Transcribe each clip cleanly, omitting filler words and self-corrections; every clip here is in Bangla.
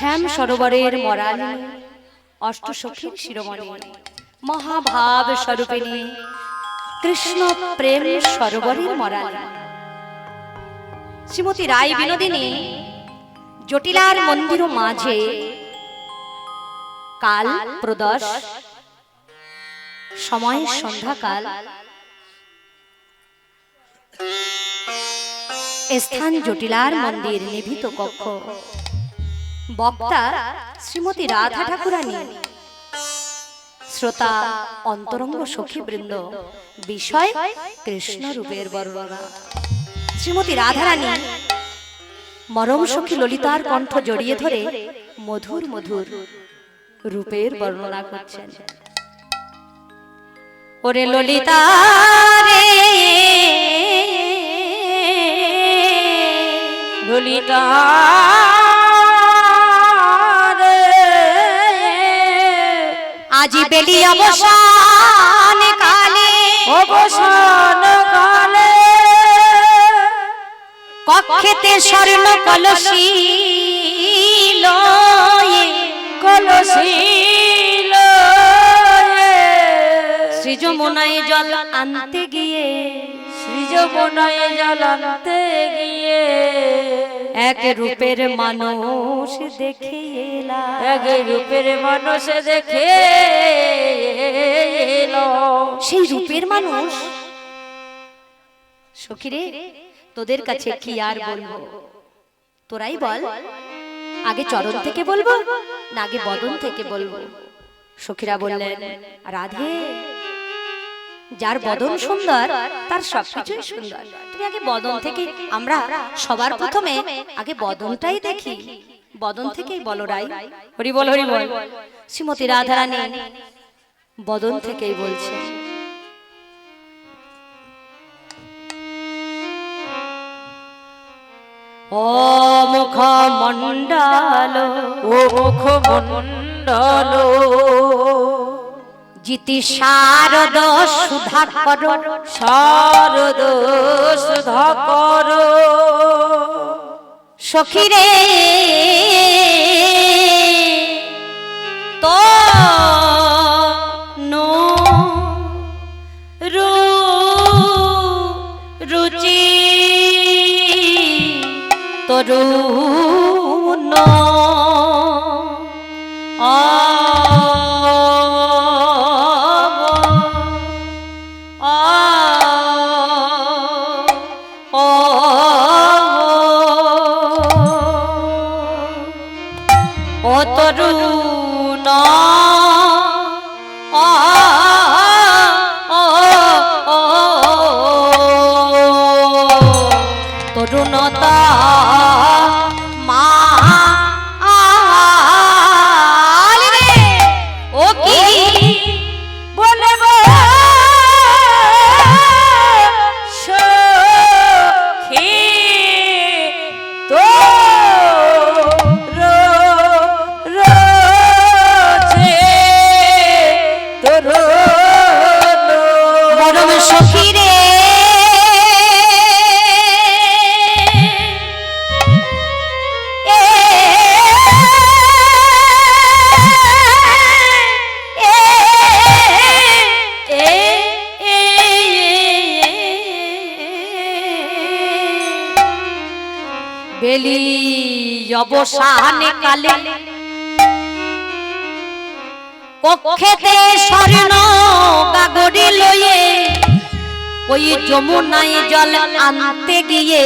শ্যাম সরোবরের মরালী অষ্টসখীর শিরোমণি মহাভাব স্বরূপিণী কৃষ্ণ প্রেম সরোবরের মরালী শ্রীমতী রায় বিনোদিনী জটিলার মন্দির মাঝে কাল প্রদোষ সময় সন্ধ্যাকাল স্থান জটিলার মন্দির নিভৃত কক্ষ বক্তা শ্রীমতী রাধা ঠাকুরানী শ্রোতা অন্তরঙ্গ সখীবৃন্দ বিষয় কৃষ্ণ রূপের বর্ণনা শ্রীমতী রাধারানী মরম সখী ললিতার কণ্ঠ জড়িয়ে ধরে মধুর মধুর রূপের বর্ণনা করছেন। ওরে ললিতা রে ললিতা আজি বেলি অবসান কালে কক্ষেতে স্বর্ণ কলসী সৃজমনায় জল আনতে গিয়ে এক রূপের মানুষ দেখে এলাম সেই রূপের মানুষ সখীরে তোদের কাছে কি আর বলবো তোরাই বল আগে চরণ থেকে বলবো না আগে বদন থেকে বলবো। সখীরা বললেন রাধে যার বদন সুন্দর তার সবকিছুই সুন্দর তুমি আগে বদন থেকে আমরা সবার প্রথমে আগে বদনটাই দেখি বদন থেকেই বলো রাই হরি বল হরি বল। শ্রীমতী রাধারানী বদন থেকেই বলছে ও মুখ মণ্ডল জিতি শারদ সুধা কর সখীরে তো নো রুচি তরুণ তরুণ তরুণতা বেলি অবসান কালে কক্ষেতে স্বর্ণ গাগরি লয়ে ওই যমুনায় জল আনতে গিয়ে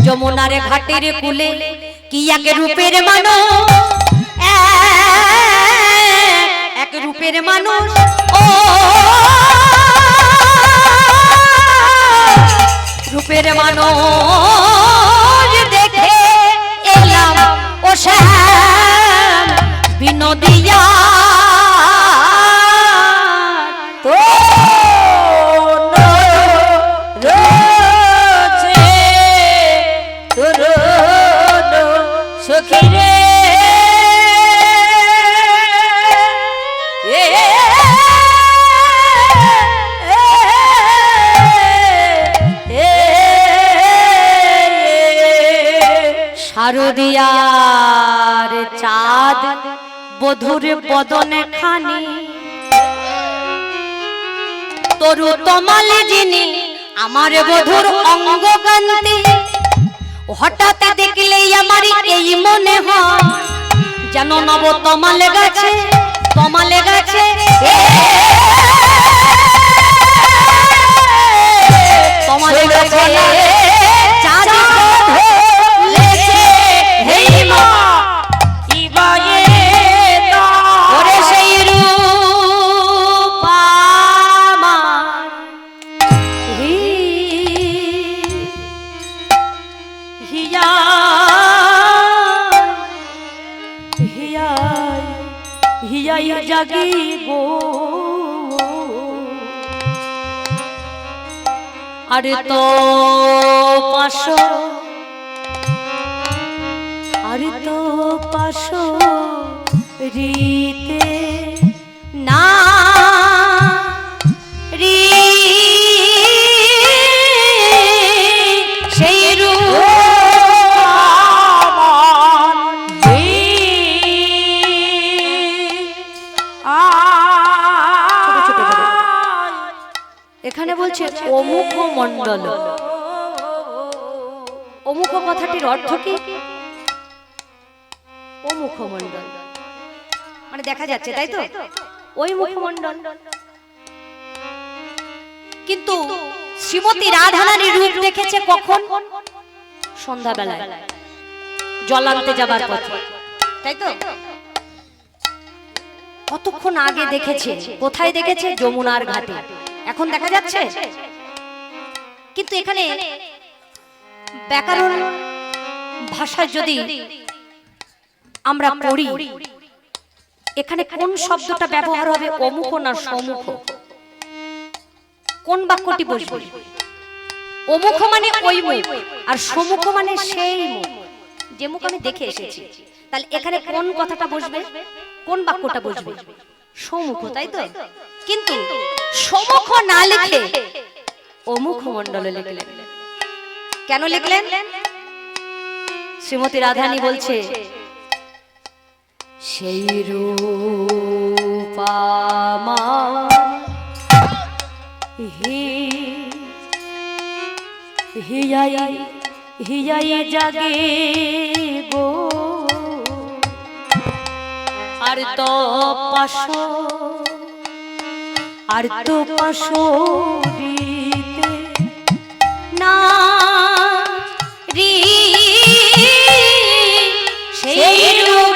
যমুনার ঘাটের কূলে কি এক রূপের মানুষ এক রূপের মানুষ ও রূপের মানুষ ও শ্যাম বিনোদিয়া তো সখীরে শারদিয়ার চাঁদ বধুর বদনে খানি তরু তমালে যিনি আমার বধুর অঙ্গ কান্তি হঠাৎ দেখলেই আমার এই মনে হয় যেন নব তমালে গেছে তমালে গেছে চাঁদ লেছে হেই মা ইবায়ে না ওরে সেই রূপ আমার হিয়া হিয়া হিয়া জাগিব আরে তো পাশো আরে তো পাশো রীতে না রি সেই এখানে বলছে অমুখ মণ্ডল অমুখ কথাটির অর্থ কি অমুখ মণ্ডল মানে দেখা যাচ্ছে তাই তো ওই মুখমণ্ডল কিন্তু শ্রীমতী রাধারানীর রূপ দেখেছে কখন সন্ধ্যাবেলায় জল আনতে যাবার পথে তাই তো কতক্ষণ আগে দেখেছে কোথায় দেখেছে যমুনার ঘাটে এখন দেখা যাচ্ছে কিন্তু এখানে ব্যাকরণ ভাষায় যদি আমরা পড়ি এখানে কোন শব্দটা ব্যবহার হবে অমুখ না সম্মুখ কোন বাক্যটি বসবে অমুখ মানে ওই মুখ আর সম্মুখ মানে সেই মুখ যে মুখ আমি দেখে এসেছি তাহলে এখানে কোন কথাটা বসবে কোন বাক্যটা বসবে সম্মুখ তাই তো কিন্তু সম্মুখ না লিখে অমুখ মণ্ডলে লিখলেন কেন লিখলেন শ্রীমতী রাধারানী বলছে সেই রূপ আমার হিয়াই জাগে গো আর তো পাশো দিতে না রি সেই রূপ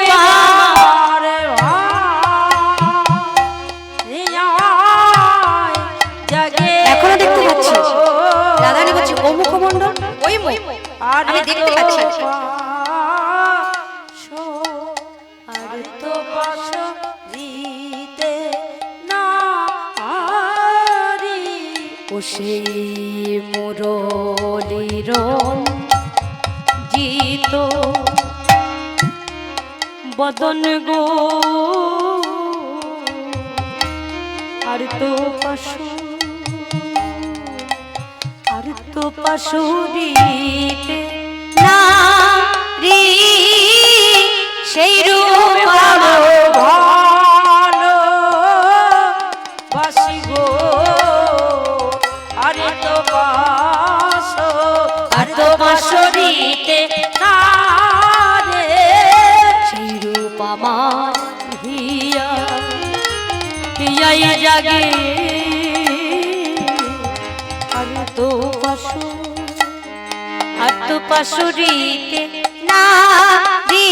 এখনো দেখতে পাচ্ছি রাধারানী বলছি ও মুখমণ্ডল ওই মুখ আমি দেখতে পাচ্ছি ও সেই মুরলীর জিত বদন গো আর তো পাশুরিতে না রে সেই রূপ ভালো বাসি গো আর তো পাশুরিতে না রে সেই রূপ আমার হিয়াই জাগে আর তো পাশুরিতে না রে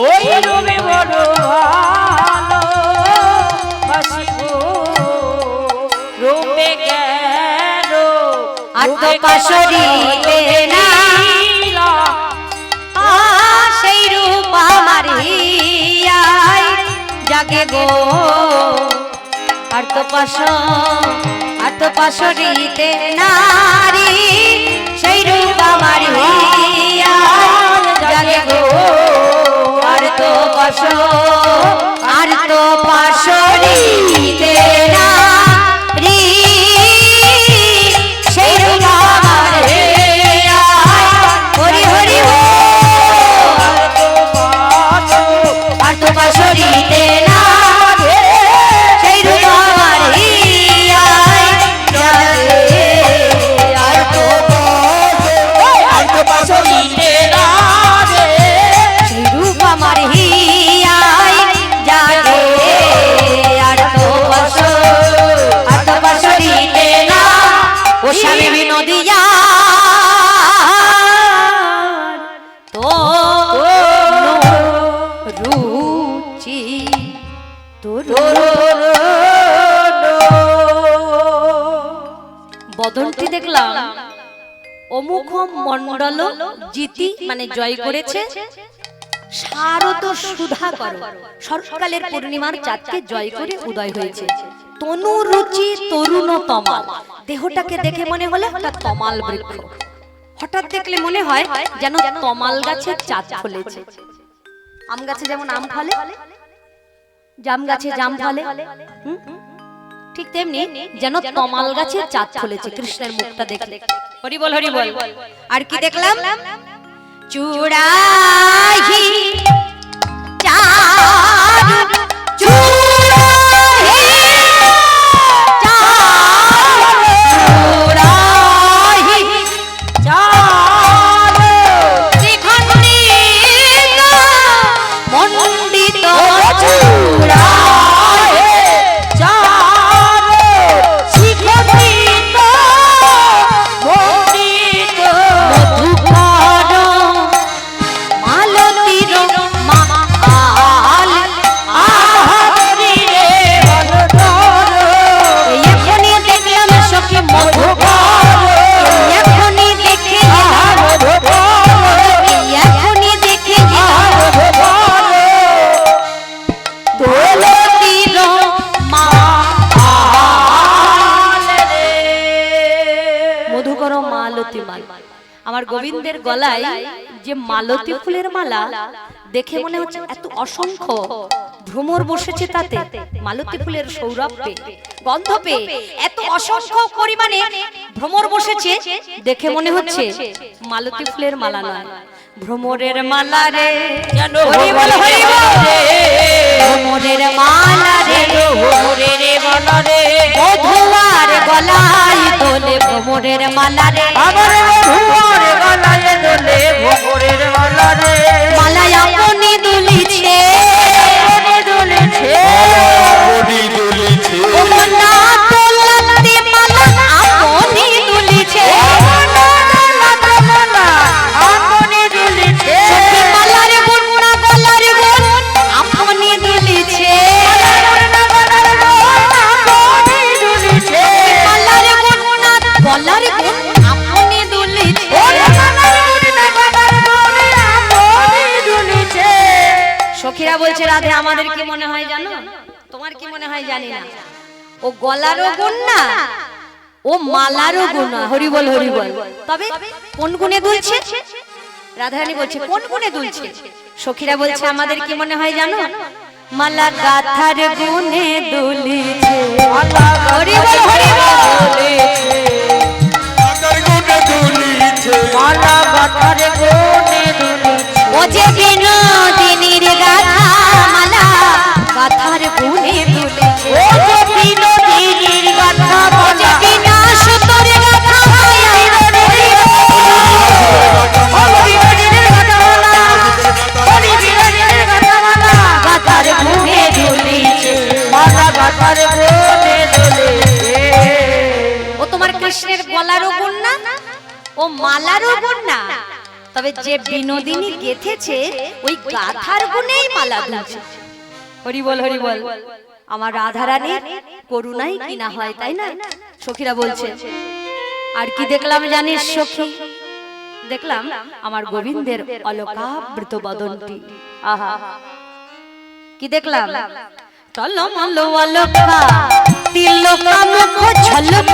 ওই রূপে বড় ভালো বাসি গো রূপে গেল আর তো পাশুরিতে না সেই রূপ আমার হিয়াই জাগে গো আর তো পাশুরিতে নারী সেই রূপ আমার হিয়া জাগে গো আর তো পাশুরিতে নারী সেই রূপ আমার হিয়া হরি হরি মণ্ডল জিতি মানে জয় করেছে শারদ সুধাকর, শরৎকালের পূর্ণিমার চাঁদকে জয় করে উদয় হয়েছে। তনু রুচি তরুণ তমাল, দেহটাকে দেখে মনে হলো একটা তমাল বৃক্ষ। হঠাৎ দেখলে মনে হয় যেন তমাল গাছে চাঁদ ফলেছে। আম গাছে যেমন আম ফলে, জাম গাছে জাম ফলে, ঠিক তেমনি যেন তমাল গাছে চাঁদ ফলেছে কৃষ্ণের মুখটা দেখলে। হরি বল হরি বল। আর কি দেখলাম? চূড়াহি চাঁদ চূড়াহি চাঁদ চূড়াহি চাঁদ শ্রীখণ্ডিত মণ্ডিত চূড়াহি চাঁদ শ্রীখণ্ডিত মণ্ডিত মধুকর মালতীর মাল আহারি রে মধুকর। এখনই দেখলাম সখী মধুকর, এখনই দেখে মধুকর, এখনই দেখে মধুকর দোলতীর মাল রে মধুকর মালতী মাল। আমার গোবিন্দের গলায় যে মালতী ফুলের মালা দেখে মনে হচ্ছে এত অসংখ্য ভ্রমর বসেছে তাতে, মালতী ফুলের সৌরভ পে গন্ধ পে এত অসংখ্য পরিমাণে ভ্রমর বসেছে দেখে মনে হচ্ছে মালতী ফুলের মালা নয়, ভ্রমরের মালা রে। হরি বল হরি বল। ভ্রমরের মালা রে, ভ্রমরের মালা রে, মধুয়ার গলায় দোলে ভ্রমরের মালা রে, আমার মধুয়ার গলায় দোলে ভ্রমরের মালা রে। মালায় আপনি দুলিছে, আপনি দুলিছে, আপনি দুলিছে, ও মনা তোলাতে মালা আপনি দুলিছে, আপনি দুলিছে, সখী মালার গুণা গলার গুণ আপনি দুলিছে, মালার গুণা গলার গুণ আপনি দুলিছে। সখীরা বলছে রাধে আমাদের কি মনে হয় জানো, তোমার কি মনে হয় জানি না, ও গলারও গুণ না, ও মালারও গুণ না। হরি বল হরি বল। তবে কোন গুণে দুলছে? রাধারানী বলছে কোন গুণে দুলছে? সখীরা বলছে আমাদের কি মনে হয় জানো, মালা গাথার গুণে দুলিছে। হরি বল হরি বল। মালা গাথার গুণে দুলিছে, ও যে বিনোদিনীর গাথা মালা গাথার গুণে দুলিছে, ও যে বিনোদিনীর গাথা মালা বিনাশ তোর গাথা মায়া গাথার গুণে দুলিছে, মালা গাথার গুণে দুলিছে। ও তোমার কৃষ্ণের গলারও গুণ না, ও মালারও গুণ না, তবে যে বিনোদিনী গেথেছে ওই গাথার গুণেই মালা দুলছে। হরি বল হরি বল। আমার রাধারানীর করুণাই কি না হয়, তাই না? সখীরা বলছে আর কি দেখলাম জানিস সখী? দেখলাম আমার গোবিন্দের অলকাবৃত বদনটি। আহা কি দেখলাম? টলমল অলকা তিলকা মুখ ঝলক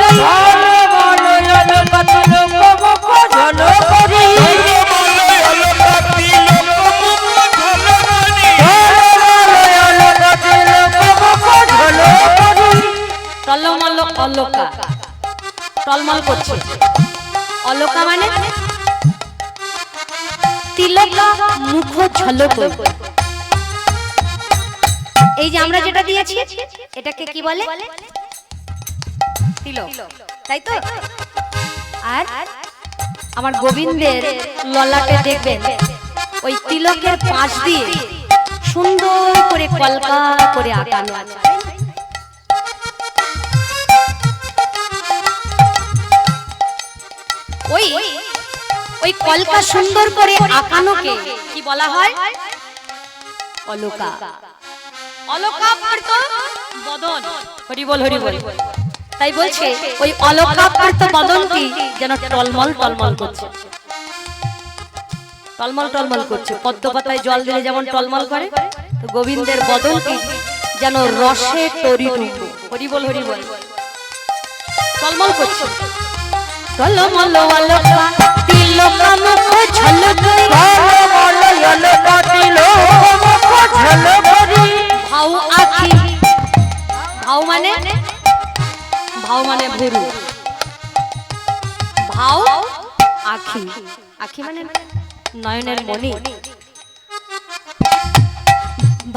টলমল অলকা, টলমল করছে, অলকা মানে তিলকা মুখ ঝলক। এই যে আমরা যেটা দিয়েছি এটাকে কি বলে? তিলক, তাই তো? আর আমার গোবিন্দের ললাটে দেখবেন ওই তিলকের পাশ দিয়ে সুন্দর করে কলকা করে আঁকানো আছে। ওই ওই কলকা সুন্দর করে আঁকানোকে কি বলা হয়? অলকা। অলকাবৃত বদন। হরি বল হরি বল। তাই বলছে ওই অলকাপ্ত বদনটি যেন টলমল টলমল করছে, টলমল টলমল করছে। পদ্ম পাতায় জল দিলে যেমন টলমল করে, তো গোবিন্দের বদনটি যেন রসে তরিত, হরি বল হরি বল, টলমল করছে। টলমল অলকা তিলকা মুখ ঝলক, টলমল অলকা তিলকা মুখ ঝলক, ভাউ আখি, ভাউ মানে ভাউ মানে ভুরু, ভাউ আখি, আখি মানে নয়নের মণি,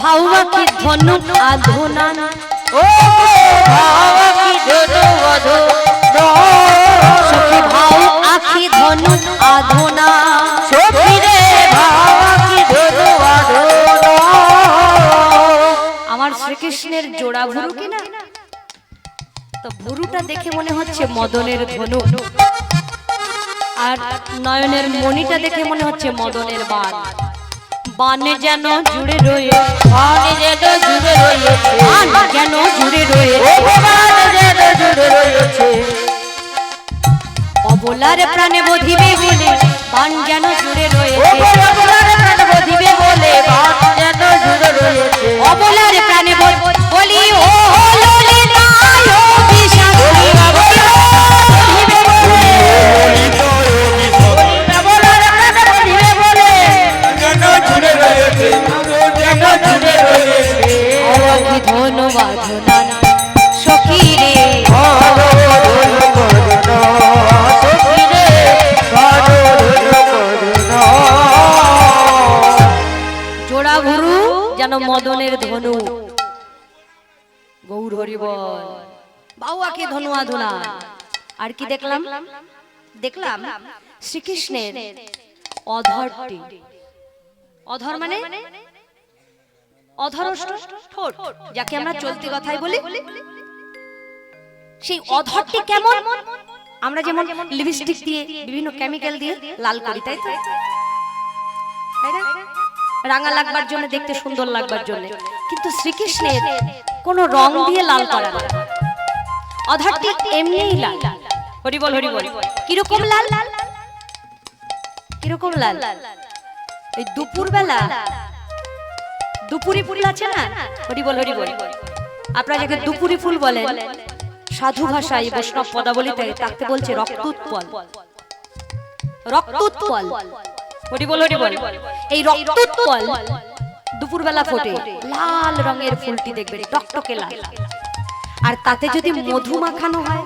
ভাউ আখি ধনু আধুনা, ও ভাউ আখি ধনু আধুনা, সখী ভাউ আখি ধনু আধুনা, সখী রে ভাউ আখি ধনু আধুনা। আমার শ্রীকৃষ্ণের জোড়া ভুরু কিনা, তো ভুরুটা দেখে মনে হচ্ছে মদনের ধনু, আর নয়নের মণিটা দেখে মনে হচ্ছে মদনের বাণ। বাণে যেন জুড়ে রয়ে, বাণে যেন জুড়ে রয়েছে, বাণ যেন জুড়ে রয়েছে, বাণ যেন জুড়ে রয়েছে, অবলার প্রাণে বধিবে বলে বাণ যেন জুড়ে রয়েছে, অবলার প্রাণে বধিবে বলে বাণ যেন জুড়ে রয়েছে, অবলার প্রাণে বলি ও জোড়া ভুরু যেন মদনের ধনু, গৌর হরি বল, বাউয়াকে ধনু আধুনা। আর কি দেখলাম, দেখলাম শ্রীকৃষ্ণের অধরটি, অধর মানে অধরষ্ট ঠোঁট, যাকে আমরা চলতি কথাই বলি, সেই অধরটি কেমন, আমরা যেমন লিপস্টিক দিয়ে বিভিন্ন কেমিক্যাল দিয়ে লাল করি, তাই তো, তাই না, রাঙা লাগবার জন্য, দেখতে সুন্দর লাগবার জন্য, কিন্তু শ্রীকৃষ্ণের কোন রং দিয়ে লাল করা না, অধরটি এমনিই লাল, হরি বল হরি বল। কিরকম লাল, কিরকম লাল, এই দুপুর বেলা দুপুরি ফুল আছে না, হরি বল হরি বল, আপনারা যাকে দুপুরি ফুল বলেন, সাধু ভাষায় বৈষ্ণব পদাবলিতে তাকে বলছে রক্তোৎপল, রক্তোৎপল, হরি বল হরি বল। এই রক্তোৎপল দুপুর বেলা ফোটে, লাল রঙের ফুলটি দেখবেন টকটকে লাল, আর তাতে যদি মধু মাখানো হয়,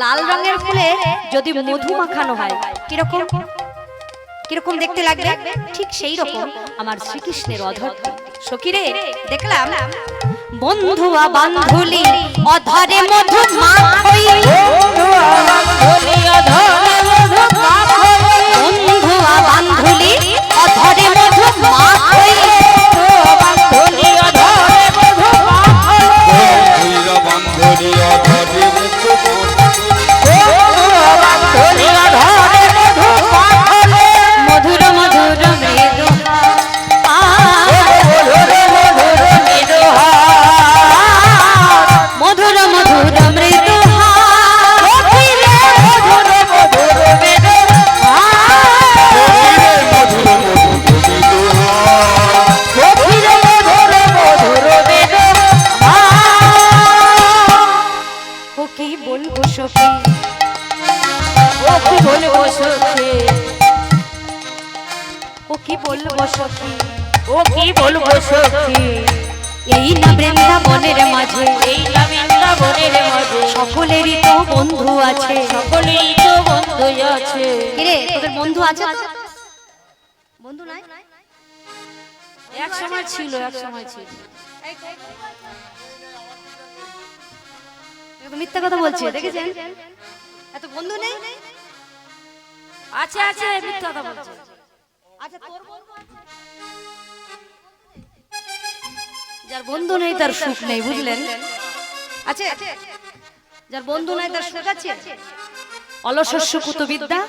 লাল রঙের ফুলে যদি মধু মাখানো হয়, কিরকম কিরকম দেখতে লাগবে, ঠিক সেই রকম আমার শ্রীকৃষ্ণের অধর। সখীরে দেখলাম বন্ধুয়া বান্ধুলি অধরে মধু মাখই, বন্ধুয়া বান্ধুলি অধরে মধু মাখই, বন্ধুয়া বান্ধুলি অধরে মধু মাখই, বন্ধুয়া বান্ধুলি অধরে মধু মাখই, বন্ধুয়া বান্ধুলি অধরে মধু মাখই, বন্ধুয়া বান্ধুলি অধরে মধু মাখই, মধুর মধুর মৃদু মধুর মধুর মৃদু কি বলবো সখী, ও কি বলবো সখী, ও কি বলবো সখী, ও কি বলবো সখী, এই না বৃন্দাবনের মাঝে, এই না বৃন্দাবনের মাঝে সকলেরই তো বন্ধু আছে, সকলেরই তো বন্ধু আছে। কিরে তোদের বন্ধু আছে? বন্ধু নাই? এক সময় ছিল, এক সময় ছিল। মিথ্যা কথা বলছি, দেখেছেন? এত বন্ধু নেই? আছে আছে, মিথ্যা কথা বলছে। আচ্ছা তোর বন্ধু আছে? যার বন্ধু নেই তার সুখ নেই, বুঝলেন? আছে যার বন্ধু নাই তার সুখ আছে। অলসস্য কুত বিদ্যা,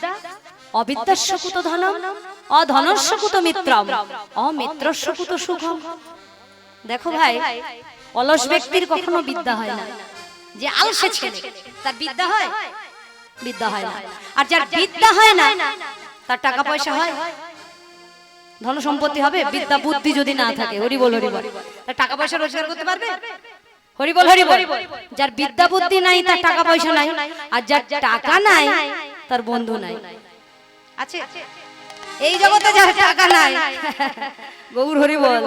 অবিদ্যাস্য কুত ধনম, অধনস্য কুত মিত্রম, অমিত্রস্য কুত সুখম। দেখো ভাই, অলস ব্যক্তির কখনো বিদ্যা হয় না, যে আলসে ছেলে তার বিদ্যা হয়? বিদ্যা হয় না। আর যার বিদ্যা হয় না তার টাকা পয়সা হয়, ধন সম্পত্তি হবে? বিদ্যা বুদ্ধি যদি না থাকে, হরি বল হরি বল, তার টাকা পয়সা রোজগার করতে পারবে? হরি বল হরি বল। যার বিদ্যা বুদ্ধি নাই তার টাকা পয়সা নাই, আর যার টাকা নাই তার বন্ধু নাই। আছে এই জগতে যার টাকা নাই, গৌর হরি বল,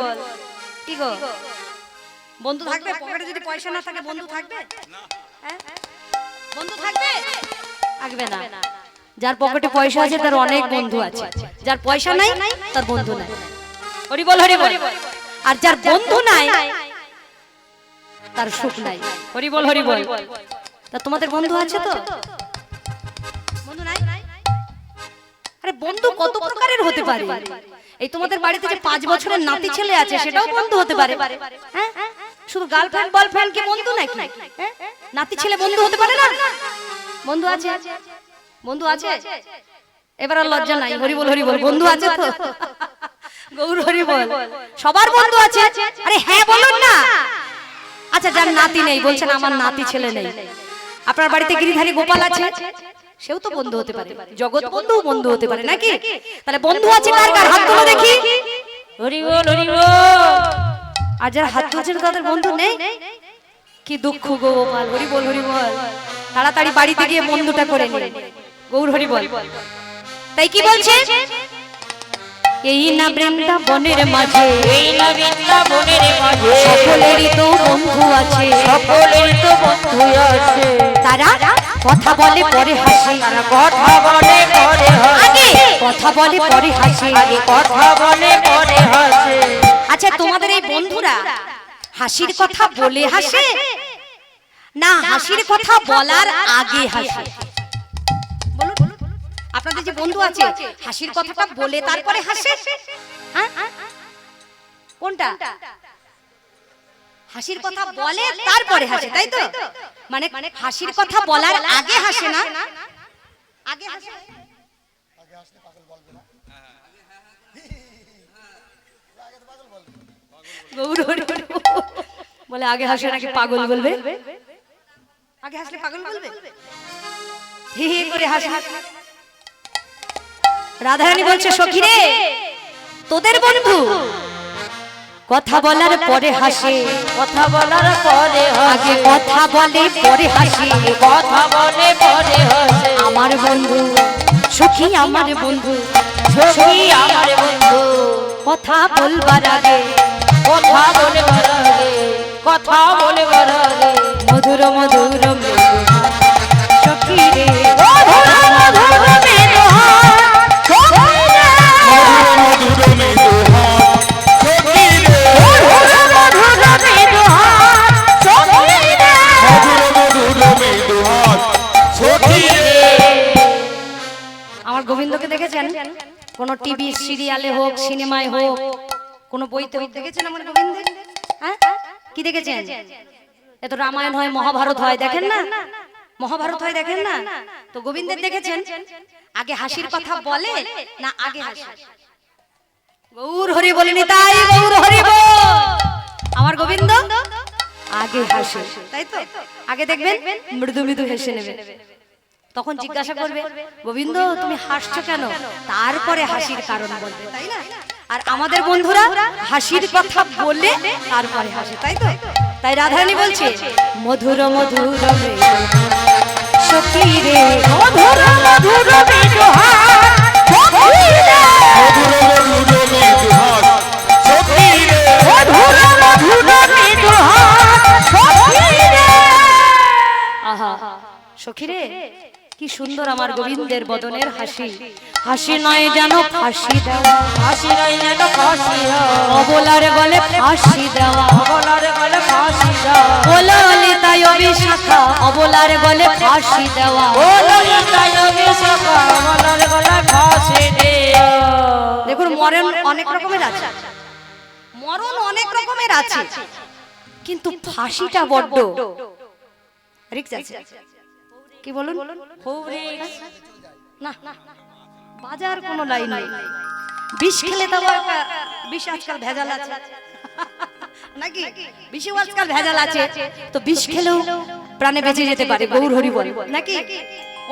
কি গো বন্ধু থাকবে? পকেটে যদি পয়সা না থাকে বন্ধু থাকবে? বন্ধু থাকবে? থাকবে না। যার পকেটে পয়সা আছে তার অনেক বন্ধু আছে, যার পয়সা নাই তার বন্ধু নাই। হরি বল হরি বল। আর যার বন্ধু নাই তার সুখ নাই। হরি বল হরি বল। তা তোমাদের বন্ধু আছে তো? বন্ধু নাই? আরে বন্ধু কত প্রকারের হতে পারে। এই তোমাদের বাড়িতে যে 5 বছরের নাতি ছেলে আছে সেটাও বন্ধু হতে পারে। হ্যাঁ, শুধু গার্লফ্রেন্ড বয়ফ্রেন্ড কি বন্ধু নাকি? নাতি ছেলে বন্ধু হতে পারে না? বন্ধু আছে, বন্ধু আছে। এবার আর লজ্জা নাই, হরি বল হরি বল। বন্ধু আছে তো? গৌর হরি বল। সবার বন্ধু আছে। আরে হ্যাঁ বলুন না। আচ্ছা, যার নাতি নেই, বলছেন আমার নাতি ছেলে নেই, আপনার বাড়িতে গিরিধারী গোপাল আছে, সেও তো বন্ধু হতে পারে। জগৎ বন্ধু বন্ধু হতে পারে নাকি? তাহলে বন্ধু আছে কার কার? হাত তুলে দেখি। হরি বল হরি বল। আর যারা হাত তুলছেন তাদের বন্ধু নেই, কি দুঃখ গো গোপাল। হরি বল হরি বল। তাড়াতাড়ি বাড়িতে গিয়ে বন্ধুটা করে নিন। গৌর হরি বল। তাই কি বলছে? এই না বৃন্দাবনের মাঝে, এই না বৃন্দাবনের মাঝে সকলেরই তো বন্ধু আছে, সকলেরই তো বন্ধু আছে। তারা কথা বলে পরে হাসে, তারা কথা বলে পরে হাসে, কথা বলে পরে হাসে, আগে কথা বলে পরে হাসে। আচ্ছা, তোমাদের এই বন্ধুরা হাসির কথা বলে হাসে না হাসির কথা বলার আগে হাসে? বলুন, আপনাদের যে বন্ধু আছে হাসির কথাটা বলে তারপরে হাসে? হ্যাঁ, কোনটা? হাসির কথা বলে তারপরে হাসে, তাই তো? মানে হাসির কথা বলার আগে হাসে না, আগে হাসে। বলে আগে হাসে নাকি পাগল বলবে? আগে হাসলে পাগল বলবে? হি হি করে হাসে। রাধারানী বলছে, সখী রে, তোদের বন্ধু কথা বলার পরে হাসে, কথা বলার পরে আগে হাসে, কথা বলে পরে হাসে। কথা বলে পরে হাসে। আমার বন্ধু সখী, আমার বন্ধু সখী আমার বন্ধু, কথা বলবার আগে, কথা বলে বলারে, কথা বলে বলারে। মধুর মধুর মৃদু সখী রে, মধুর মধুর মৃদু সখী রে, মধুর মধুর মৃদু সখী রে, মধুর মধুর মৃদু সখী রে, মধুর মধুর মৃদু সখী রে। আমার গোবিন্দকে দেখেছেন? কোন টিভি সিরিয়ালে হোক, সিনেমায় হোক, কোন বইতে হোক, দেখেছেন আমার গোবিন্দ? হ্যাঁ, কি দেখেছেন? এত রামায়ণ হয়, মহাভারত হয়, দেখেন না? মহাভারত হয়, দেখেন না? তো গোবিন্দের দেখেছেন আগে হাসির কথা বলে না আগে হাসে? গৌর হরি বলেনি তাই, গৌর হরি বল। আমার গোবিন্দ আগে হাসে, তাই তো? আগে দেখবেন মৃদু মৃদু হেসে নেবে, তখন জিজ্ঞাসা করবে, গোবিন্দ তুমি হাসছো কেন? তারপরে হাসির কারণ বলবে, তাই না? আর আমাদের বন্ধুরা হাসির কথা বলে তারপরে হাসে, তাই তো? তাই রাধারানী বলছে, মধুর মধুর মৃদু সখী রে, মধুর মধুর মৃদু সখী রে, মধুর মধুর মৃদু সখী রে, মধুর মধুর মৃদু সখী রে। আহা সখী রে, কি সুন্দর আমার গোবিন্দের বদনের হাসি। হাসি নয় যেন ফাঁসি দেওয়া, হাসি নাই যেন ফাঁসি হয়, অবলার গলে ফাঁসি দেওয়া, অবলার গলে ফাঁসি দেওয়া, বলো ললিতায় অভিশাখা, অবলার গলে ফাঁসি দেওয়া। ও ললিতায় অভিশাখা, অবলার গলে ফাঁসি দেওয়া। দেখুন, মরণ অনেক রকমের আছে, মরণ অনেক রকমের আছে, কিন্তু ফাঁসিটা বড্ড রিস্ক আছে। কি বলুন? খুব রিস্ক। না, বাজার কোনো লাইন নেই। বিষ খেলে তো বিষ আজকাল ভেজাল আছে নাকি? বিষেও আজকাল ভেজাল আছে, তো বিষ খেলেও প্রাণে বেঁচে যেতে পারে, গৌর হরি বল নাকি?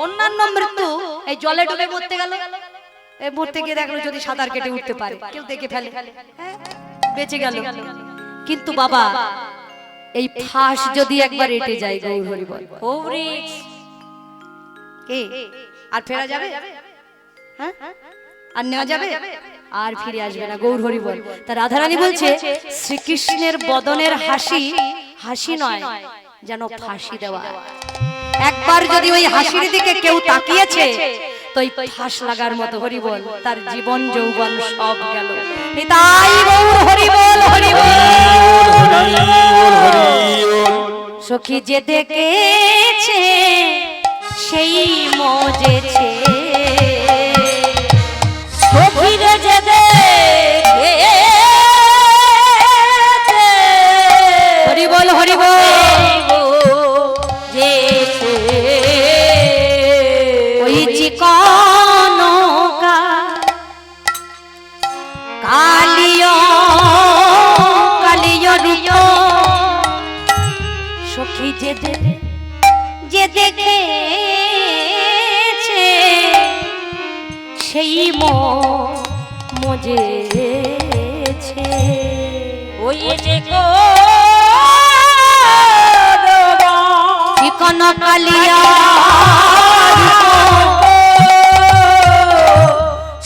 অন্যান্য মৃত্যু এই জলে ডুবে মরতে গেল, এই মরতে গিয়ে দেখলো যদি সাঁতার কেটে উঠতে পারে, কেউ দেখে ফেলে, হ্যাঁ, বেঁচে গেল। কিন্তু বাবা এই ফাঁস যদি একবার এঁটে যায়, গৌর হরি বল, খুব রিস্ক। কি আর ফেরা যাবে? হ্যাঁ, আর নেওয়া যাবে? আর ফিরে আসবে না, গৌর হরি বল। তা রাধারানী বলছে শ্রীকৃষ্ণের বদনের হাসি হাসি নয়, যেন ফাঁসি দেওয়া। একবার যদি ওই হাসির দিকে কেউ তাকিয়েছে তো এই ফাঁস লাগার মতো, হরি বল, তার জীবন যৌবন সব গেল। নিতাই গৌর হরি বল, হরি বল। সখী যে দেখেছে সেই মজেছে, সখীরে যে দেখেছে, হরি বল, হরি বল। ওই চিকন কালিয় কালিয় রূপ সখী যে দেখেছে সেই মজেছে। ওই যে চিকন কালিয়া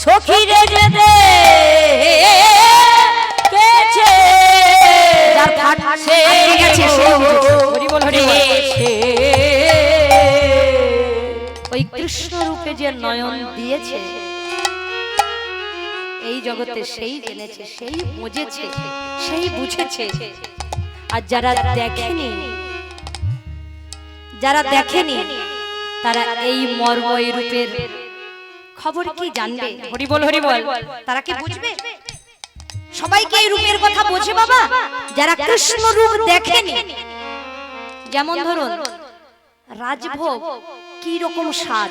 সখীরে যে দেখেছে, যার ফাট আটকে গেছে সেই বুঝেছে। হরি বল, হরি বল। ওই কৃষ্ণ রূপে যে নয়ন দিয়েছে এই জগতে সেই জেনেছে, সেই বুঝেছে, সেই বুঝেছে। আর যারা দেখেনি, যারা দেখেনি তারা এই মর্ময় রূপের খবর কি জানবে? হরি বল, হরি বল। তারা কি বুঝবে? সবাই কি এই রূপের কথা বোঝে বাবা? যারা কৃষ্ণ রূপ দেখেনি, যেমন ধরুন রাজভোগ কি রকম স্বাদ,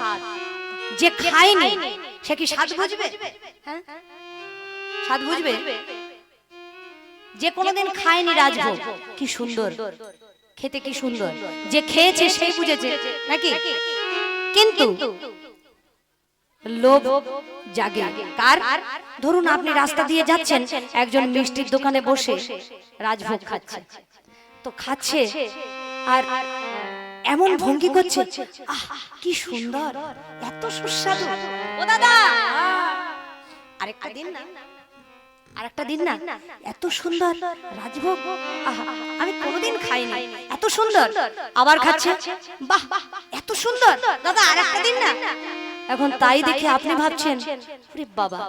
যে খায়নি সে কি স্বাদ বুঝবে? হ্যাঁ, স্বাদ বুঝবে? যে কোনোদিন খায়নি রাজভোগ কি সুন্দর খেতে, কি সুন্দর, যে খেয়েছে সেই বুঝেছে নাকি? কিন্তু লোভ জাগে কার? ধরুন আপনি রাস্তা দিয়ে যাচ্ছেন, একজন মিষ্টির দোকানে বসে রাজভোগ খাচ্ছে, তো খাচ্ছে আর এমন ভঙ্গি করছে, আহ কি সুন্দর, এত সুস্বাদু। ও দাদা আরেকটা দিন না, আরেকটা দিন না, এত সুন্দর রাজভোগ, আহা আমি কোনোদিন খাইনি, এত সুন্দর। আবার খাচ্ছে, বাহ এত সুন্দর, দাদা আরেকটা দিন না। এখন তাই দেখে আপনি ভাবছেন, আরে বাবা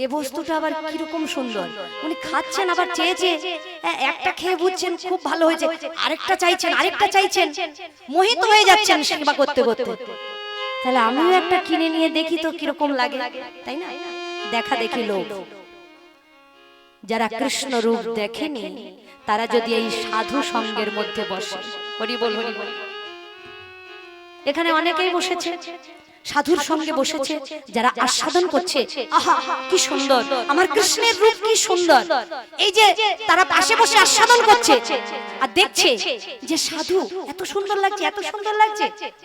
এ বস্তুটা আবার কিরকম সুন্দর, উনি খাচ্ছেন আবার চেয়েছে, একটা খেয়ে বুঝছেন খুব ভালো হয়েছে, আরেকটা চাইছেন, আরেকটা চাইছেন, মোহিত হয়ে যাচ্ছেন সেবা করতে করতে। তাহলে আমিও একটা কিনে নিয়ে দেখি তো কিরকম লাগে, তাই না? দেখা দেখি লোভ। যারা কৃষ্ণ রূপ দেখেনি তারা যদি এই সাধু সঙ্গের মধ্যে বসে, হরি বল, হরি বল। এখানে অনেকেই বসেছে, সাধুর সঙ্গে বসেছে, যারা আস্বাদন করছে, আহা কি সুন্দর, আমার কৃষ্ণের রূপ কি সুন্দর। এই যে তারা পাশে বসে আস্বাদন করছে আর দেখছে যে সাধু এত সুন্দর লাগছে, এত সুন্দর লাগছে,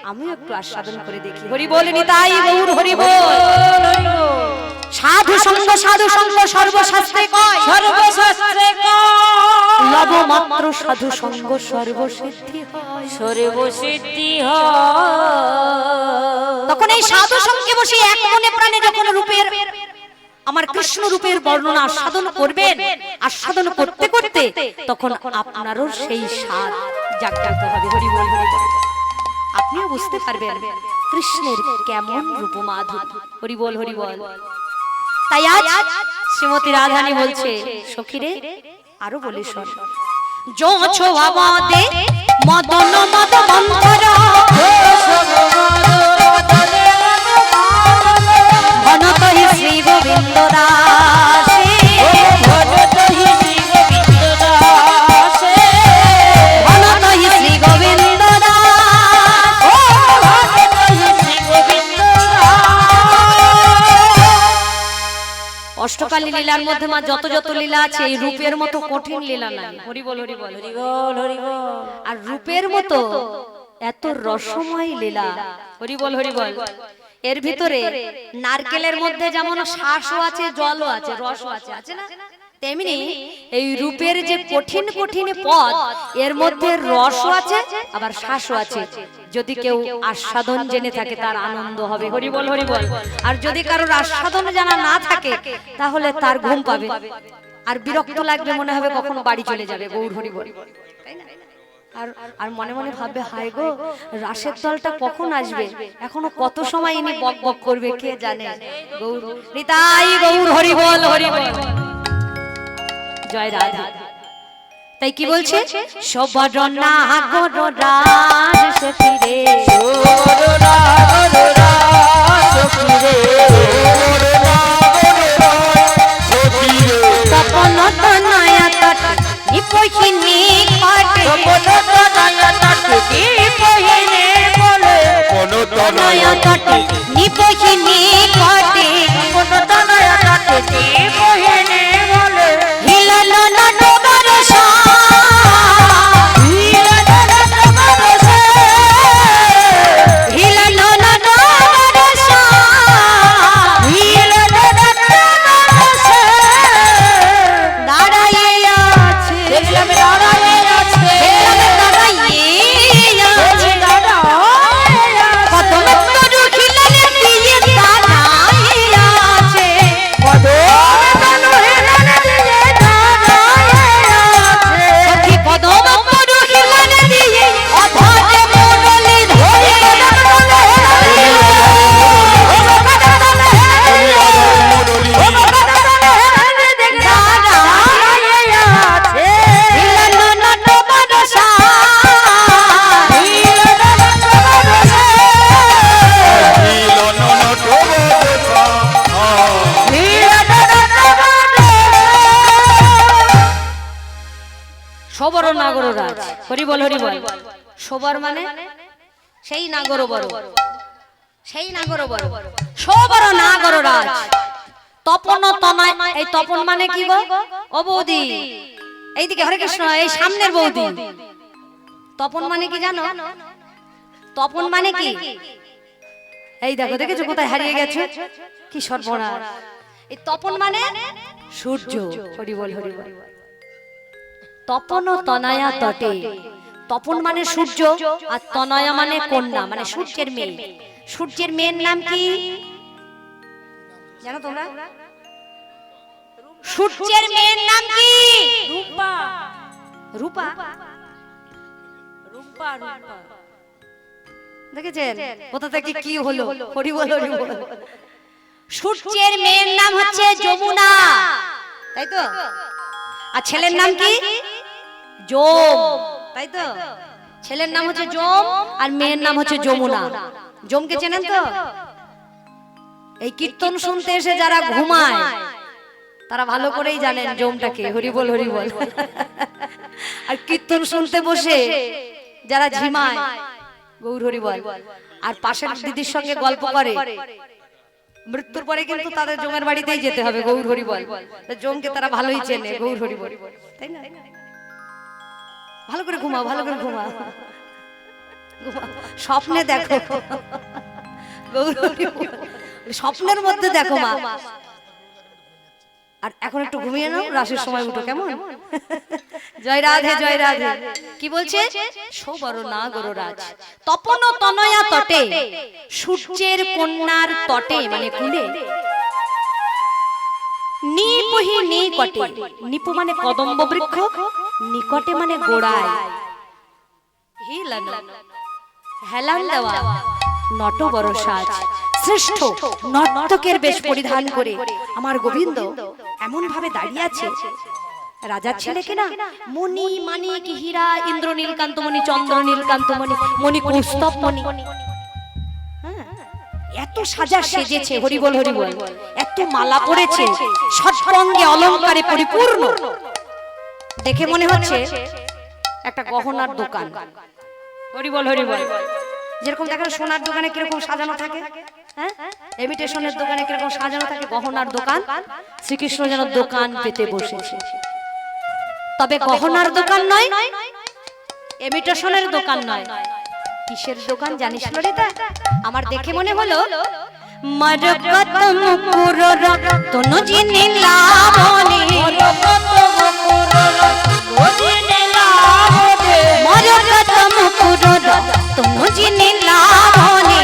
আমিও একটু আস্বাদন করে দেখি। হরি বল, নিতাই গৌর হরি বল। সাধু সঙ্গ, সাধু সঙ্গ সর্বশাস্ত্রে কয়, সর্বশাস্ত্রে লব মাত্র সাধু সঙ্গ সর্বসিদ্ধি হয়, সর্বসিদ্ধি হয়। তখন এই সাধু সঙ্গে বসে এক মনে প্রাণে যখন রূপের, আমার কৃষ্ণ রূপের বর্ণনা আস্বাদন করবেন, আস্বাদন করতে করতে তখন আপনারও সেই স্বাদ জাগ্রত হবে। হরি বল, হরি বল। আপনিও বুঝতে পারবেন কৃষ্ণের কেমন রূপ মাধুরী। হরি বল, হরি বল। তাই আজ শ্রীমতী রাধারানী বলছে, সখীরে আরো বলে শোন, যো ছোয়া মদে মদন মদ মন্থর, ঘনতহি শ্রী গোবিন্দ দাসে, ঘনতহি শ্রী গোবিন্দ দাস। অষ্টকালী লীলার মধ্যে মা যত যত লীলা আছে এই রূপের মতো কঠিন লীলা নাই। হরি বল হরি বল হরি বল হরি বল। আর রূপের মতো এত রসময় লীলা। হরি বল হরি বল। এর ভিতরে নারকেলের মধ্যে যেমন শ্বাসও আছে, জলও আছে, রসও আছে, আছে না? তেমনি এই রূপের যে কঠিন কঠিন পদ, এর মধ্যে রসও আছে আবার শ্বাসও আছে। যদি কেউ আস্বাদন জেনে থাকে তার আনন্দ হবে। হরি বল হরি বল। আর যদি কারোর আস্বাদন জানা না থাকে তাহলে তার ঘুম পাবে আর বিরক্ত লাগবে, মনে হবে কখন বাড়ি চলে যাবে। গৌর হরি বল। তাই না? আর মনে মনে ভাববে, হায় গো, রাসের দলটা কখন আসবে, এখনো কত সময় ইনি বক বক করবে কে জানে। গৌর নিতাই গৌর হরি বল হরি বল। জয় রাধা। তাই কি বলছে? সবার না গর রাজ সখী রে, তপন তনয়া তট নিপহিনী ঘটে, তনয়া তট নিপহিনী ঘটে, হিলালো না ডোবার হিলালো না ডোবার দাঁড়াইয়ে আছে, কত তরু খিলালে দিয়ে দাঁড়াইয়ে আছে, সখী কদম তরু খিলালে দিয়ে অধরে মণ্ডলী ধরে হিলালো না ডোবার সবর নাগররাজ। হরি বল হরি বল। সবর মানে সেই নাগর বড়, সেই নাগর বড়, সবর নাগররাজ। তপন তনয়, এই তপন মানে কি গো? ও বৌদি এইদিকে, হরে কৃষ্ণ, এই সামনের বৌদি। তপন মানে কি জানো? তপন মানে কি? এই দেখো, দেখেছো কোথায় হারিয়ে গেছে? কি সর্বনাশ। এই তপন মানে সূর্য। হরি বল হরি বল। তপন তনয়া তটে, তপন মানে সূর্য আর তনয়া মানে কন্যা, মানে সূর্যের মেয়ে। সূর্যের মেয়ের নাম কি জানো তোমরা? সূর্যের মেয়ের নাম কি? রূপা। রূপা। রূপা রূপা দেখেছেন কোথা থেকে কি হলো? হরি বল হরি বল। সূর্যের মেয়ের নাম হচ্ছে যমুনা, তাই তো? আর ছেলের নাম কি? যম, তাই তো? ছেলের নাম হচ্ছে যম আর মেয়ের নাম হচ্ছে যমুনা। যমকে চেনেন তো? এই কীর্তন শুনতে এসে যারা ঘুমায় তারা ভালো করেই জানেন যমটাকে। হরি বল হরি বল। আর কীর্তন শুনতে বসে যারা ঝিমায়, গৌর হরি বল, আর পাশের দিদির সঙ্গে গল্প করে, মৃত্যুর পরে কিন্তু তাদের জমের বাড়িতেই যেতে হবে। গৌর হরি বল। জমকে তারা ভালোই চেনে। গৌর হরি বল, তাই না? ভালো করে ঘুমাও, ভালো করে ঘুমাও, স্বপ্নে দেখো। গৌর হরি বল। স্বপ্নের মধ্যে দেখো মা। আর এখন একটু ঘুমিয়ে নাও, রাসের সময় উঠো, কেমন? জয় রাধে জয় রাধে। কি বলছে? সবর নাগররাজ, তপন তনয়া তটে, সূর্যের কন্যার তটে মানে কুলে, নিপহি নিকটে, নিপু মানে কদম্ব বৃক্ষ, নিকটে মানে গোড়ায়, হিলানো হেলান দেওয়া নট বড় সাজ, শ্রেষ্ঠ নর্তকের বেশ পরিধান করে আমার গোবিন্দ এমন ভাবে দাঁড়িয়ে আছে। রাজার ছেলে কিনা মণি মানিক হীরা ইন্দ্র নীলকান্ত মণি চন্দ্র নীলকান্ত মণি মণি কৌস্তব মণি, এত সাজা সেজেছে। হরি বল হরি বল। এত মালা পড়েছে, সর্বাঙ্গে অলংকারে পরিপূর্ণ, দেখে মনে হচ্ছে একটা গহনার দোকান। হরি বল হরি বল। যেরকম দেখেন সোনার দোকানে কিরকম সাজানো থাকে, হ্যাঁ ইমিটেশনের দোকানে কিরকম সাজানো থাকে, গহনার দোকান, শ্রীকৃষ্ণ যেন দোকান পেতে বসেছে। তবে গহনার দোকান নয়, ইমিটেশনের দোকান নয়, কিসের দোকান জানিস রে? আমার দেখে মনে হলো মরকত মুকুরর তনু জিনি লাবনি, মরকত মুকুরর তনু জিনি লাবনি,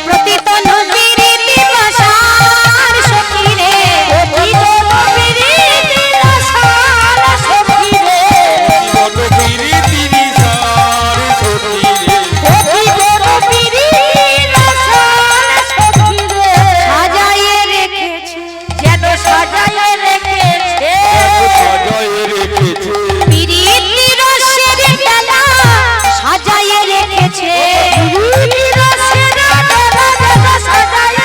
প্রতি তনু বিরিতি রসার সখী রে, সাজায়ে রেখেছে যেন সাজায়ে রেখেছে পিরিতি রসের ডালা, সাজায়ে রেখেছে পিরিতি রসের ডালা, সাজায়ে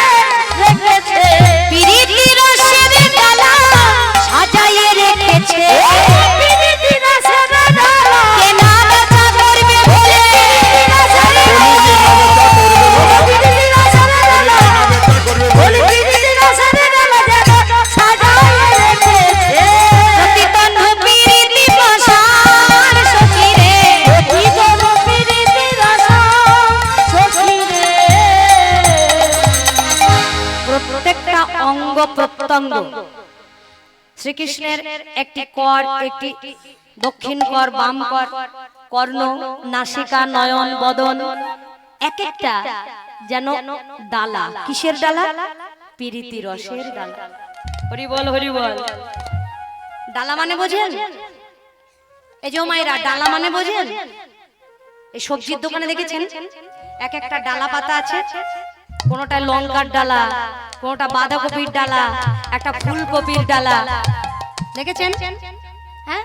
রেখেছে পিরিতি রসের ডালা, সাজায়ে রেখেছে পিরিতি রসের ডালা, কেনা বেচা করবে বলে প্রত্যেকটা অঙ্গ প্রত্যঙ্গ শ্রীকৃষ্ণের একটি কর, একটি দক্ষিণ কর, বাম কর, কর্ণ, নাসিকা, নয়ন, বদন, এক একটা যেন ডালা। কিসের ডালা? পিরিতি রসের ডালা। হরি বল, হরি বল। ডালা মানে বোঝেন? এই যে মায়েরা, ডালা মানে বোঝেন? এই সবজির দোকানে দেখেছেন এক একটা ডালা পাতা আছে, কোনটা লঙ্কার ডালা, কোনটা বাঁধাকপির ডালা, একটা ফুলকপির ডালা, দেখেছেন? হ্যাঁ,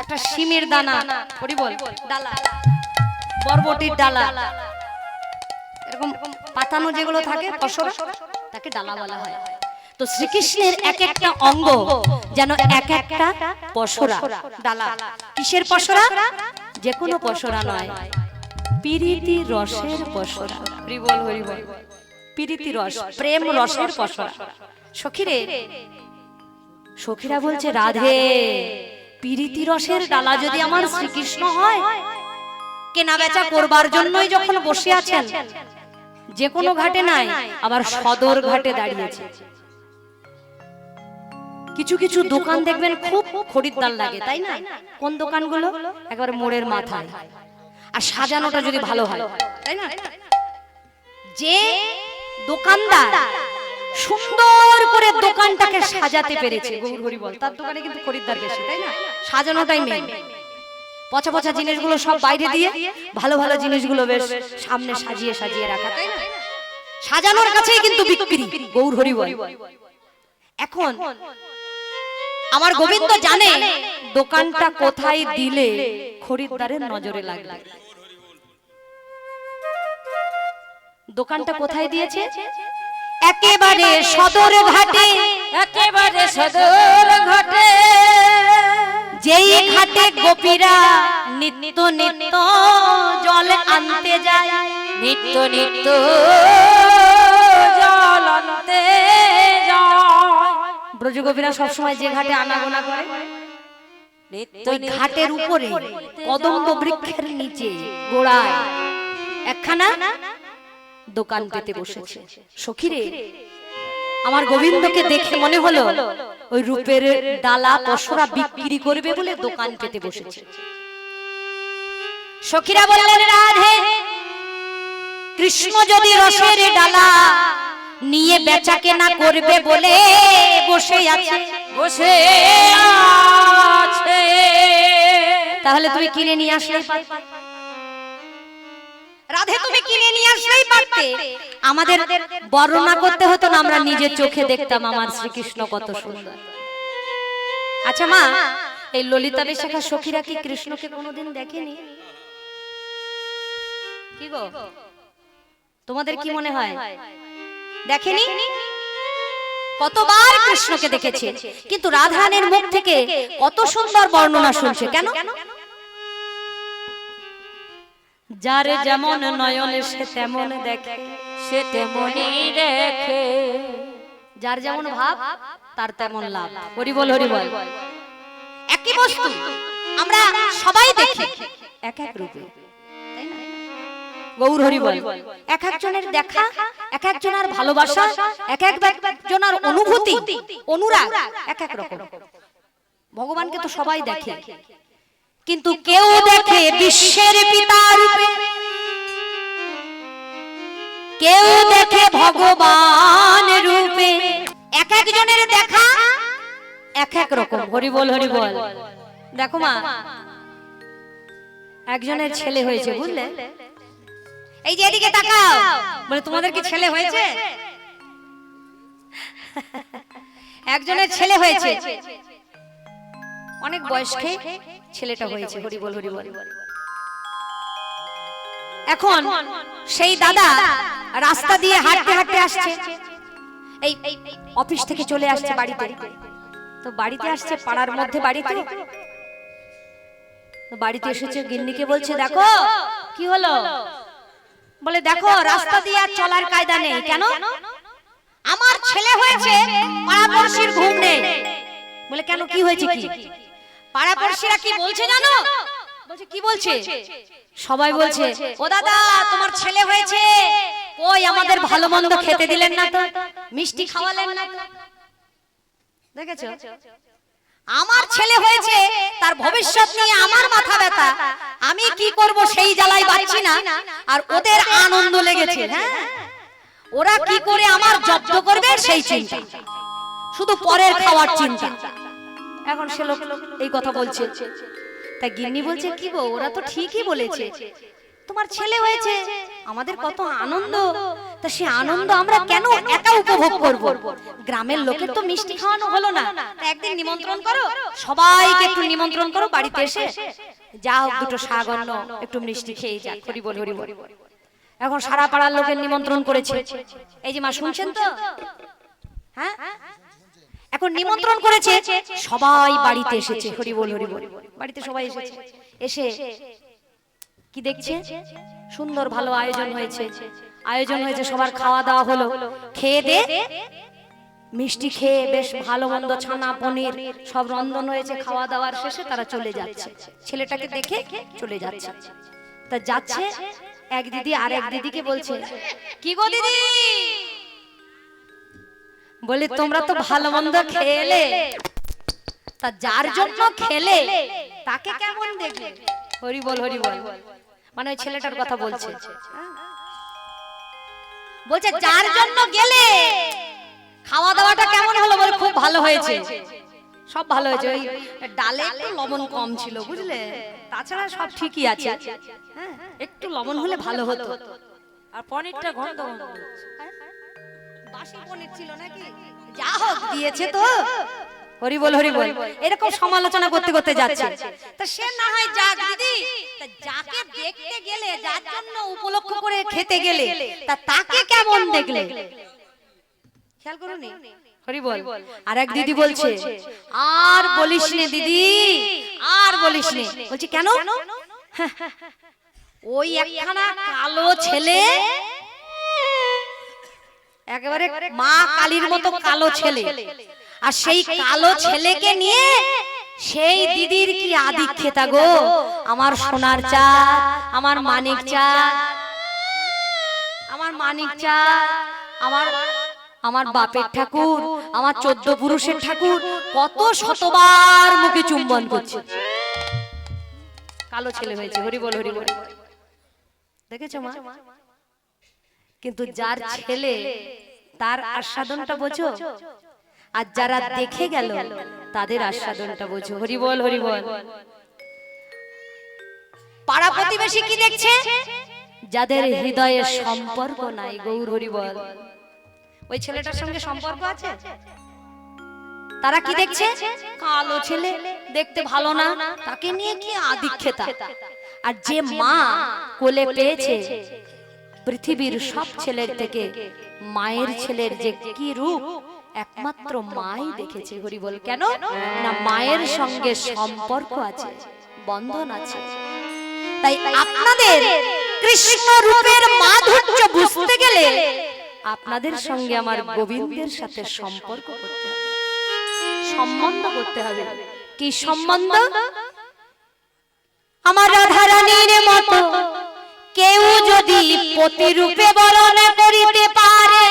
একটা শিমের দানা, হরি বল, ডালা, বরবটির ডালা, এরকম পাতানো যেগুলো থাকে পসরা, তাকে ডালা বলা হয়। তো শ্রীকৃষ্ণের এক একটা অঙ্গ যেন এক একটা পসরা, ডালা। কিসের পসরা? যে কোনো পসরা নয়, পিরিতি রসের পসরা। হরি বল, হরি বল। পিরিতি রস, প্রেম রসের পসরা। সখীরে, সখীরা বলছে রাধে, পিরিতি রসের ডালা যদি আমার শ্রীকৃষ্ণ হয়, কেনা বেচা করবার জন্যই যখন বসে আছেন, যে কোনো ঘাটে নাই, আবার সদর ঘাটে দাঁড়িয়েছে। কিছু কিছু দোকান দেখবেন খুব খরিদ্দার লাগে, তাই না? কোন দোকানগুলো? একবার মোড়ের মাথায়, আর সাজানোটা যদি ভালো হয়, তাই না? যে দোকানদার সুন্দর করে দোকানটাকে সাজাতে পেরেছে, গৌর হরি বল, তার দোকানে কিন্তু খরিদ্দার বেশি, তাই না? সাজানোটাই মেইন। পচা পচা জিনিসগুলো সব বাইরে দিয়ে ভালো ভালো জিনিসগুলো বেশ সামনে সাজিয়ে সাজিয়ে রাখা, তাই না? সাজানোর কাছেই কিন্তু বিক্রি, গৌর হরি বল। এখন আমার গোবিন্দ জানে দোকানটা কোথায় দিলে খরিদ্দারের নজরে লাগবে। দোকানটা কোথায় দিয়েছে? একেবারে সদর ঘাটে, একেবারে সদর ঘাটে, যেই ঘাটে গোপীরা নিত্য নিত্য জল আনতে যায়, নিত্য নিত্য জল আনতে যায়। ব্রজগোপীরা সবসময় যে ঘাটে আনাগোনা করে, ওই ঘাটের উপরে কদম্ব বৃক্ষের নিচে গোড়ায় একখানা দোকান পেতে বসেছে। সখীরে, আমার গোবিন্দকে দেখে মনে হলো ওই রূপের ডালা পসরা বিক্রি করবে বলে দোকান পেতে বসেছে। সখীরা বললেন রাধে, কৃষ্ণ যদি রসের ডালা নিয়ে বেচা কেনা করবে বলে বসে আছে, বসে আছে, তাহলে তুমি কিনে নিয়ে আসলে রাধে, তুমি কিনে নিয়ে আসলেই পারতে, আমাদের বর্ণনা করতে হতো না, আমরা নিজের চোখে দেখতাম আমার শ্রীকৃষ্ণ কত সুন্দর। আচ্ছা মা, এই ললিতা বিশাখা সখীরা কি কৃষ্ণকে কোনোদিন দেখেনি? কি গো, তোমাদের কি মনে হয় দেখেনি? কতবার কৃষ্ণকে দেখেছে, কিন্তু রাধারানীর মুখ থেকে কত সুন্দর বর্ণনা শুনছে। কেন? যার যেমন নয়নে সে তেমন দেখে, সে তেমনি দেখে। যার যেমন ভাব তার তেমন লাভ। হরি বল, হরি বল। একই বস্তু আমরা সবাই দেখি এক এক রূপে, তাই না? গৌর হরি বল। এক একজনের দেখা, এক একজনের ভালোবাসা, এক একজনের অনুভূতি, অনুরাগ এক এক রকম। ভগবানকে তো সবাই দেখে, কিন্তু কেউ দেখে বিশ্বের পিতা রূপে, কেউ দেখে ভগবান রূপে। এক একজনের দেখা এক এক রকম। হরি বল, হরি বল। দেখো মা, একজনের ছেলে হয়েছে, বুঝলে? এই যে এদিকে তাকাও, বলে তোমাদের কি ছেলে হয়েছে? একজনের ছেলে হয়েছে, অনেক বয়স্কে ছেলেটা হয়েছে। হরি বল, হরি বল। এখন সেই দাদা রাস্তা দিয়ে হাঁটতে হাঁটতে আসছে, এই অফিস থেকে চলে আসছে বাড়িতে। তো বাড়িতে আসছে, পাড়ার মধ্যে বাড়ি তো, বাড়িতে এসেছে, গিন্নিকে বলছে দেখো কি হলো। বলে দেখো রাস্তা দিয়ে আর চলার কায়দা নেই। কেন? আমার ছেলে হয়েছে, পাড়াপড়শির ঘুম নেই। বলে কেন, কি হয়েছে? কি পাড়াপড়শিরা কি বলছে জানো? বলছে কি বলছে? সবাই বলছে ও দাদা তোমার ছেলে হয়েছে, ওই আমাদের ভালো মন্দ খেতে দিলেন না তো, মিষ্টি খাওয়ালেন না তো। দেখেছো, আমার ছেলে হয়েছে, তার ভবিষ্যৎ নিয়ে আমার মাথা ব্যথা, আমি কি করব সেই জ্বালায় পাচ্ছি না, আর ওদের আনন্দ লেগেছে। হ্যাঁ, ওরা কি করে আমার জব্দ করবে সেই চিন্তা, শুধু পরের খাওয়ার চিন্তা। এখন সে লোক এই কথা বলছে, তাই গিন্নি বলছে কি গো, ওরা তো ঠিকই বলেছে, তোমার ছেলে হয়েছে, আমাদের কত আনন্দ, তা সে আনন্দ আমরা কেন একা উপভোগ করব? গ্রামের লোকের তো মিষ্টি খাওয়ানো হলো না, তা একদিন নিমন্ত্রণ করো, সবাইকে একটু নিমন্ত্রণ করো বাড়িতে এসে, যা হোক দুটো শাগন্ন একটু মিষ্টি খেয়ে যাক। হরি বল, হরি বল। এখন সারা পাড়ার লোকের নিমন্ত্রণ করেছে। এই যে মা শুনছেন তো? হ্যাঁ, এখন নিমন্ত্রণ করেছে, সবাই বাড়িতে এসেছে। হরি বল, হরি বল। বাড়িতে সবাই এসেছে, এসে কি দেখছে, সুন্দর ভালো আয়োজন হয়েছে, আয়োজন হয়েছে, সবার খাওয়া দাওয়া হলো, খেয়ে দে মিষ্টি খেয়ে বেশ ভালো মন্দ ছানা পনির সব রন্ধন হয়েছে। খাওয়া দাওয়ার শেষে তারা চলে যাচ্ছে, ছেলেটাকে দেখে চলে যাচ্ছে। তা যাচ্ছে, এক দিদি আর এক দিদিকে বলছে কি গো দিদি, বলে তোমরা তো ভালো মন্দ খেলে, তা যার জন্য খেলে তাকে কেমন দেখলে? হরি বল, হরি বল। মানে ওই ছেলেটার কথা বলছে, বলছে যার জন্য গেলে খাওয়া দাওয়াটা কেমন হলো? বলে খুব ভালো হয়েছে, সব ভালো হয়েছে, ওই ডালে একটু লবণ কম ছিল, বুঝলে, তাছাড়া সব ঠিকই আছে। হ্যাঁ, একটু লবণ হলে ভালো হতো। আর পনিরটা গন্ধ গন্ধ, বাসি পনির ছিল নাকি? যা হোক দিয়েছে তো। হরি বল, হরি বল। এরকম সমালোচনা করতে করতে যাচ্ছে। তা সে না হয় যাক দিদি, তা যাকে দেখতে গেলে, যার জন্য উপলক্ষ করে খেতে গেলে, তা তাকে কেমন দেখলে? খেয়াল করুনি? হরি বল। আর এক দিদি বলছে আর বলিস নে দিদি, আর বলিস নে। বলছি কেন? ওই একখানা কালো ছেলে, একেবারে মা কালীর মতো কালো ছেলে, আর সেই কালো ছেলেকে নিয়ে সেই দিদির কি আদিক্ষেতা গো। আমার সোনার চাঁদ, আমার মানিক চাঁদ, আমার মানিক চাঁদ, আমার বাপের ঠাকুর, আমার 14 পুরুষের ঠাকুর, কত শতবার মুখে চুম্বন করছে। কালো ছেলে হয়েছে। হরি বল, হরি বল। দেখেছো মা? কিন্তু যার ছেলে তার আস্বাদনটা বোঝো, আর যারা দেখে গেল তাদের আস্বাদনটা বোঝো। হরি বল, হরি বল। পাড়া প্রতিবেশী কি দেখছে? যাদের হৃদয়ে সম্পর্ক নাই। গৌর হরি বল। ওই ছেলেটার সঙ্গে সম্পর্ক আছে, তারা কি দেখছে? কালো ছেলে, দেখতে ভালো না, তাকে নিয়ে কি আদিক্ষেতা। আর যে মা কোলে পেয়েছে, পৃথিবীর সব ছেলের থেকে মায়ের ছেলের যে কি রূপ একমাত্র মাই দেখেছে। হরি বল। কেন না? মায়ের সঙ্গে সম্পর্ক আছে, বন্ধন আছে। তাই আপনাদের কৃষ্ণ রূপের মাধুর্য বুঝতে গেলে আপনাদের সঙ্গে আমার গোবিন্দের সাথে সম্পর্ক করতে হবে, সম্বন্ধ করতে হবে। কি সম্বন্ধ? আমার রাধারানীর মতো কেউ যদি প্রতিরূপে বরণ করিতে পারে,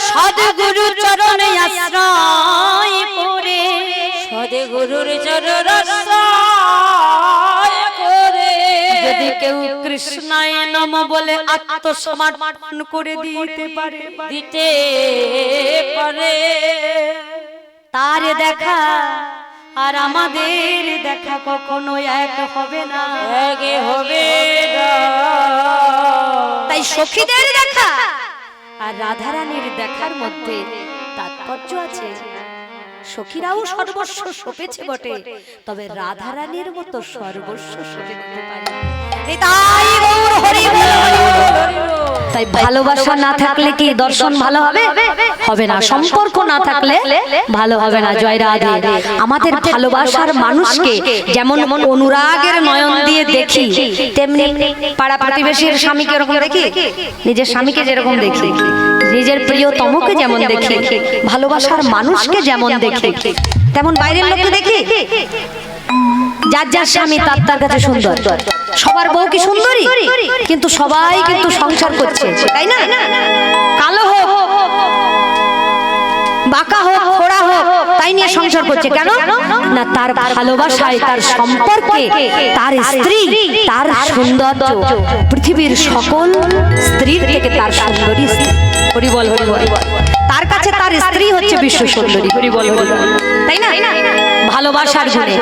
সদ্গুরু চরণে আশ্রয় করে, সদ্গুরুর চরণ আশ্রয় করে যদি কেউ কৃষ্ণায় নম বলে আত্মসমর্পণ করে দিতে পারে, দিতে পারে, তার দেখা আর আমাদের দেখা কখনো এক হবে না, আগে হবে না। তাই সখীদের দেখা আর রাধারানীর দেখার মধ্যে তাৎপর্য আছে। সখীরাও সর্বস্ব সপেছে বটে, তবে রাধারানীর মতো সর্বস্ব সপে দিতে পারে। তাই গৌর হরি বল। তাই ভালোবাসা না থাকলে কি দর্শন ভালো হবে? হবে না। সম্পর্ক না থাকলে ভালো হবে না। জয় রাধে। আমাদের ভালোবাসার মানুষকে যেমন অনুরাগের নয়ন দিয়ে দেখি, তেমনি পাড়া প্রতিবেশীর স্বামীকে এরকম দেখি, নিজের স্বামীকে যেরকম দেখি, নিজের প্রিয়তমকে যেমন দেখি, ভালোবাসার মানুষকে যেমন দেখি, তেমন বাইরের লোককে দেখি। যার যার স্বামী তার তার কাছে সুন্দর, সবার বউ কি সুন্দরী, কিন্তু সবাই কিন্তু সংসার করছে, তাই না? কালো হোক, বাঁকা হোক, খোড়া হোক, তাই নিয়ে সংসার করছে কেন? না, তার ভালোবাসায়, তার সম্পর্কে, তার স্ত্রী, তার সৌন্দর্য পৃথিবীর সকল স্ত্রীর থেকে তার সুন্দরী। হরি বল, হরি বল। তার কাছে তার স্ত্রী হচ্ছে বিশ্ব সুন্দরী। হরি বল, হরি বল। তাই না? ভালোবাসার জন্য